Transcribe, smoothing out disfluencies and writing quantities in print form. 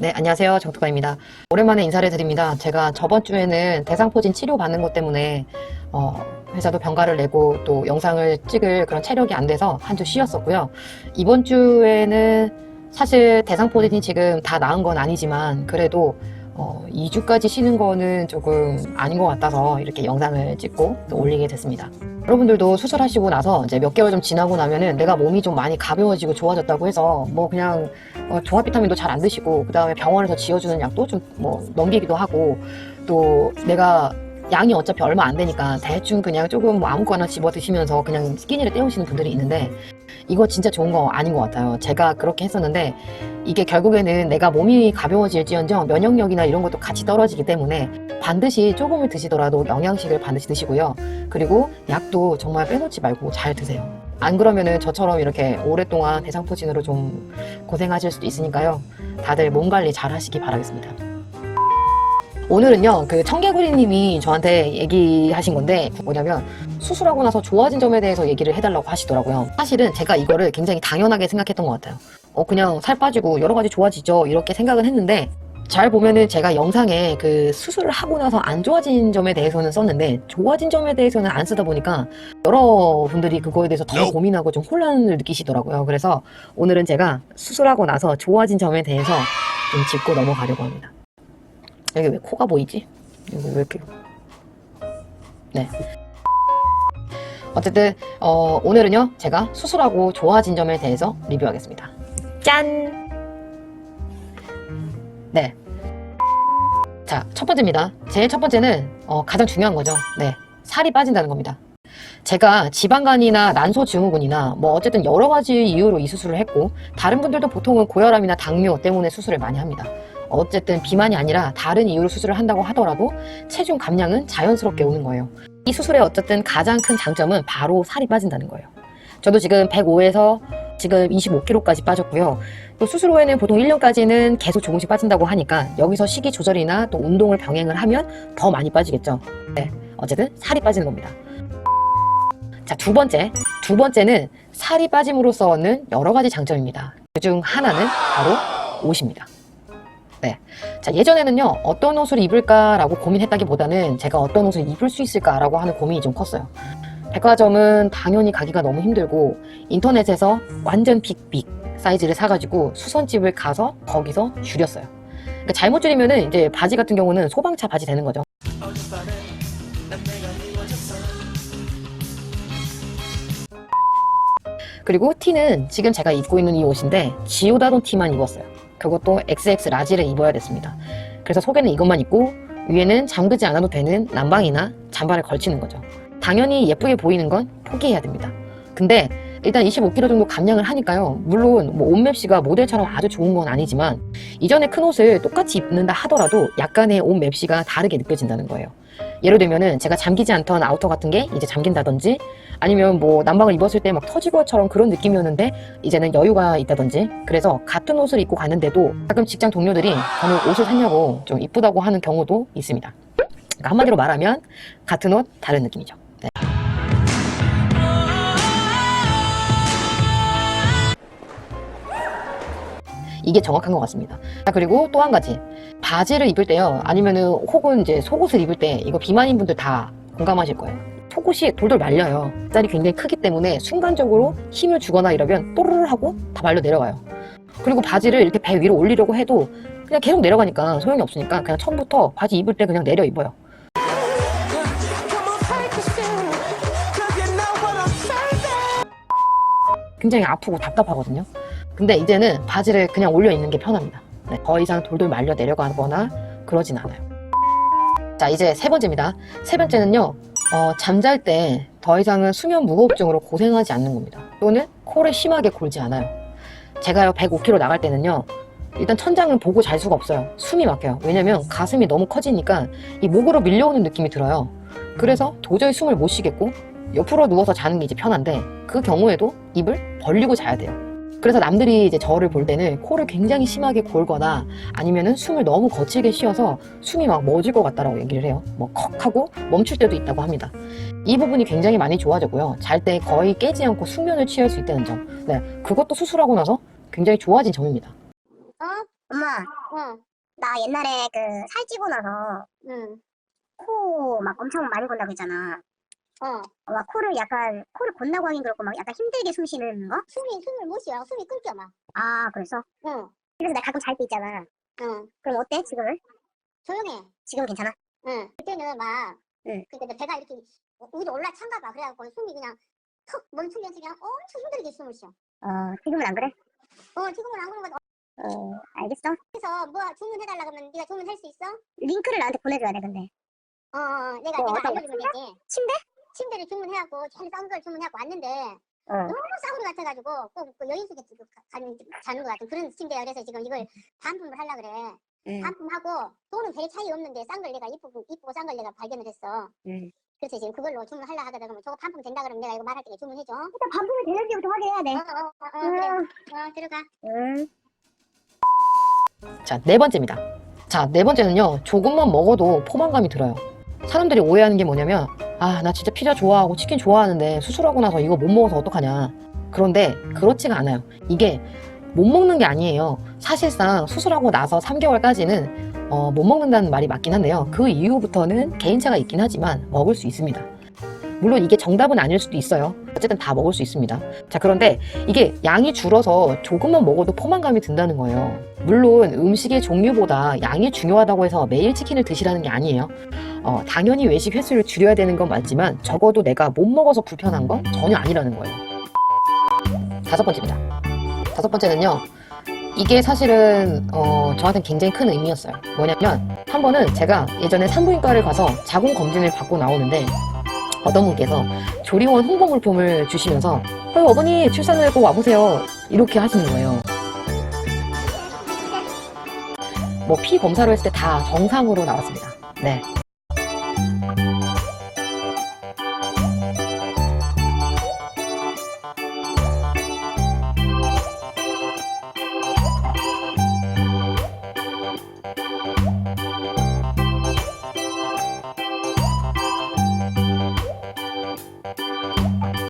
네, 안녕하세요. 정특아입니다. 오랜만에 인사를 드립니다. 제가 저번 주에는 대상포진 치료 받는 것 때문에 회사도 병가를 내고 또 영상을 찍을 그런 체력이 안 돼서 한 주 쉬었었고요. 이번 주에는 사실 대상포진이 지금 다 나은 건 아니지만 그래도 2주까지 쉬는 거는 조금 아닌 것 같아서 이렇게 영상을 찍고 또 올리게 됐습니다. 여러분들도 수술하시고 나서 이제 몇 개월 좀 지나고 나면은 내가 몸이 좀 많이 가벼워지고 좋아졌다고 해서 뭐 그냥 종합 비타민도 잘 안 드시고 그 다음에 병원에서 지어주는 약도 좀 뭐 넘기기도 하고 또 내가 양이 어차피 얼마 안 되니까 대충 그냥 조금 뭐 아무거나 집어 드시면서 그냥 끼니를 때우시는 분들이 있는데 이거 진짜 좋은 거 아닌 것 같아요. 제가 그렇게 했었는데 이게 결국에는 내가 몸이 가벼워질지언정 면역력이나 이런 것도 같이 떨어지기 때문에 반드시 조금을 드시더라도 영양식을 반드시 드시고요. 그리고 약도 정말 빼놓지 말고 잘 드세요. 안 그러면은 저처럼 이렇게 오랫동안 대상포진으로 좀 고생하실 수도 있으니까요. 다들 몸 관리 잘 하시기 바라겠습니다. 오늘은요, 그 청개구리님이 저한테 얘기하신 건데 뭐냐면 수술하고 나서 좋아진 점에 대해서 얘기를 해달라고 하시더라고요. 사실은 제가 이거를 굉장히 당연하게 생각했던 것 같아요. 그냥 살 빠지고 여러 가지 좋아지죠 이렇게 생각은 했는데 잘 보면은 제가 영상에 그 수술을 하고 나서 안 좋아진 점에 대해서는 썼는데 좋아진 점에 대해서는 안 쓰다 보니까 여러분들이 그거에 대해서 더 고민하고 좀 혼란을 느끼시더라고요. 그래서 오늘은 제가 수술하고 나서 좋아진 점에 대해서 좀 짚고 넘어가려고 합니다. 여기 왜 코가 보이지? 여기 왜 이렇게. 네. 어쨌든 오늘은요 제가 수술하고 좋아진 점에 대해서 리뷰하겠습니다. 짠! 네. 자, 첫 번째입니다. 제일 첫 번째는 가장 중요한 거죠. 네. 살이 빠진다는 겁니다. 제가 지방간이나 난소 증후군이나 뭐 어쨌든 여러 가지 이유로 이 수술을 했고 다른 분들도 보통은 고혈압이나 당뇨 때문에 수술을 많이 합니다. 어쨌든 비만이 아니라 다른 이유로 수술을 한다고 하더라도 체중 감량은 자연스럽게 오는 거예요. 이 수술의 어쨌든 가장 큰 장점은 바로 살이 빠진다는 거예요. 저도 지금 105에서 지금 25kg까지 빠졌고요. 또 수술 후에는 보통 1년까지는 계속 조금씩 빠진다고 하니까 여기서 식이 조절이나 또 운동을 병행을 하면 더 많이 빠지겠죠. 네, 어쨌든 살이 빠지는 겁니다. 자, 두 번째는 살이 빠짐으로써 얻는 여러 가지 장점입니다. 그중 하나는 바로 옷입니다. 네. 자, 예전에는요, 어떤 옷을 입을까라고 고민했다기보다는 제가 어떤 옷을 입을 수 있을까라고 하는 고민이 좀 컸어요. 백화점은 당연히 가기가 너무 힘들고 인터넷에서 완전 빅 사이즈를 사가지고 수선집을 가서 거기서 줄였어요. 그러니까 잘못 줄이면은 이제 바지 같은 경우는 소방차 바지 되는 거죠. 그리고 티는 지금 제가 입고 있는 이 옷인데 지오다돈 티만 입었어요. 그것도 XX 라지를 입어야 됐습니다. 그래서 속에는 이것만 입고 위에는 잠그지 않아도 되는 남방이나 잠바를 걸치는 거죠. 당연히 예쁘게 보이는 건 포기해야 됩니다. 근데 일단 25kg 정도 감량을 하니까요. 물론 뭐 옷맵시가 모델처럼 아주 좋은 건 아니지만 이전에 큰 옷을 똑같이 입는다 하더라도 약간의 옷 맵시가 다르게 느껴진다는 거예요. 예를 들면은 제가 잠기지 않던 아우터 같은 게 이제 잠긴다든지 아니면 뭐 남방을 입었을 때 막 터지고 것처럼 그런 느낌이었는데 이제는 여유가 있다든지 그래서 같은 옷을 입고 가는데도 가끔 직장 동료들이 저는 옷을 샀냐고 좀 이쁘다고 하는 경우도 있습니다. 그러니까 한마디로 말하면 같은 옷 다른 느낌이죠. 네. 이게 정확한 것 같습니다. 자, 그리고 또 한 가지 바지를 입을 때요 아니면은 혹은 이제 속옷을 입을 때 이거 비만인 분들 다 공감하실 거예요. 속옷이 돌돌 말려요. 짤이 굉장히 크기 때문에 순간적으로 힘을 주거나 이러면 또르르 하고 다 말려 내려가요. 그리고 바지를 이렇게 배 위로 올리려고 해도 그냥 계속 내려가니까 소용이 없으니까 그냥 처음부터 바지 입을 때 그냥 내려 입어요. 굉장히 아프고 답답하거든요. 근데 이제는 바지를 그냥 올려 입는 게 편합니다. 네, 더 이상 돌돌 말려 내려가거나 그러진 않아요. 자, 이제 세 번째입니다. 세 번째는요 잠잘 때 더 이상은 수면 무호흡증으로 고생하지 않는 겁니다. 또는 코를 심하게 골지 않아요. 제가요 105kg 나갈 때는요 일단 천장을 보고 잘 수가 없어요. 숨이 막혀요. 왜냐면 가슴이 너무 커지니까 이 목으로 밀려오는 느낌이 들어요. 그래서 도저히 숨을 못 쉬겠고 옆으로 누워서 자는 게 이제 편한데 그 경우에도 입을 벌리고 자야 돼요. 그래서 남들이 이제 저를 볼 때는 코를 굉장히 심하게 골거나 아니면은 숨을 너무 거칠게 쉬어서 숨이 막 멎을 것 같다라고 얘기를 해요. 뭐 컥 하고 멈출 때도 있다고 합니다. 이 부분이 굉장히 많이 좋아졌고요. 잘 때 거의 깨지 않고 숙면을 취할 수 있다는 점. 네, 그것도 수술하고 나서 굉장히 좋아진 점입니다. 엄마, 어, 나 옛날에 그 살찌고 나서 응, 코 막 엄청 많이 건다고 했잖아. 어. 막 코를 건다고 하긴 그렇고 막 약간 힘들게 숨 쉬는 거? 숨을 못 쉬어. 숨이 끊겨, 막. 아, 그래서? 응, 그래서 나 가끔 잘 때 있잖아. 응. 그럼 어때, 지금은? 조용해. 지금 괜찮아? 응. 그때는 막, 응. 그러니까 배가 이렇게 위로 올라찬가 봐. 그래갖고 숨이 그냥 턱 멈추면서 그냥 엄청 힘들게 숨을 쉬어. 지금은 안 그래? 지금은 안 그런 거. 알겠어. 그래서 뭐 주문해달라 그러면 네가 주문할 수 있어? 링크를 나한테 보내줘야 돼, 근데. 내가 뭐, 내가 어떤 거? 알려주면 되지. 침대? 침대를 주문해갖고 제일 싼 걸 주문해갖고 왔는데 어. 너무 싸구려 같아가지고 꼭그 여인 속에 자는 것 같은 그런 침대야. 그래서 지금 이걸 반품을 하려 그래. 응. 반품하고 돈은 별 차이 없는데 싼 걸 내가 이쁘고 싼 걸 내가 발견을 했어. 응. 그래서 지금 그걸로 주문하려 하거든. 그러면 저거 반품 된다 그러면 내가 이거 말할 때 주문해줘. 일단 반품이 되는지부터 확인해야 돼. 그래. 들어가. 응. 자, 네 번째입니다. 자, 네 번째는요. 조금만 먹어도 포만감이 들어요. 사람들이 오해하는 게 뭐냐면 아, 나 진짜 피자 좋아하고 치킨 좋아하는데 수술하고 나서 이거 못 먹어서 어떡하냐. 그런데 그렇지가 않아요. 이게 못 먹는 게 아니에요. 사실상 수술하고 나서 3개월까지는 못 먹는다는 말이 맞긴 한데요. 그 이후부터는 개인차가 있긴 하지만 먹을 수 있습니다. 물론 이게 정답은 아닐 수도 있어요. 어쨌든 다 먹을 수 있습니다. 자, 그런데 이게 양이 줄어서 조금만 먹어도 포만감이 든다는 거예요. 물론 음식의 종류보다 양이 중요하다고 해서 매일 치킨을 드시라는 게 아니에요. 당연히 외식 횟수를 줄여야 되는 건 맞지만 적어도 내가 못 먹어서 불편한 건 전혀 아니라는 거예요. 다섯 번째입니다. 다섯 번째는요. 이게 사실은 저한테는 굉장히 큰 의미였어요. 뭐냐면 한 번은 제가 예전에 산부인과를 가서 자궁 검진을 받고 나오는데 어떤 분께서 조리원 홍보 물품을 주시면서 어머니 출산을 꼭 와보세요 이렇게 하시는 거예요. 뭐 피 검사를 했을 때 다 정상으로 나왔습니다. 네,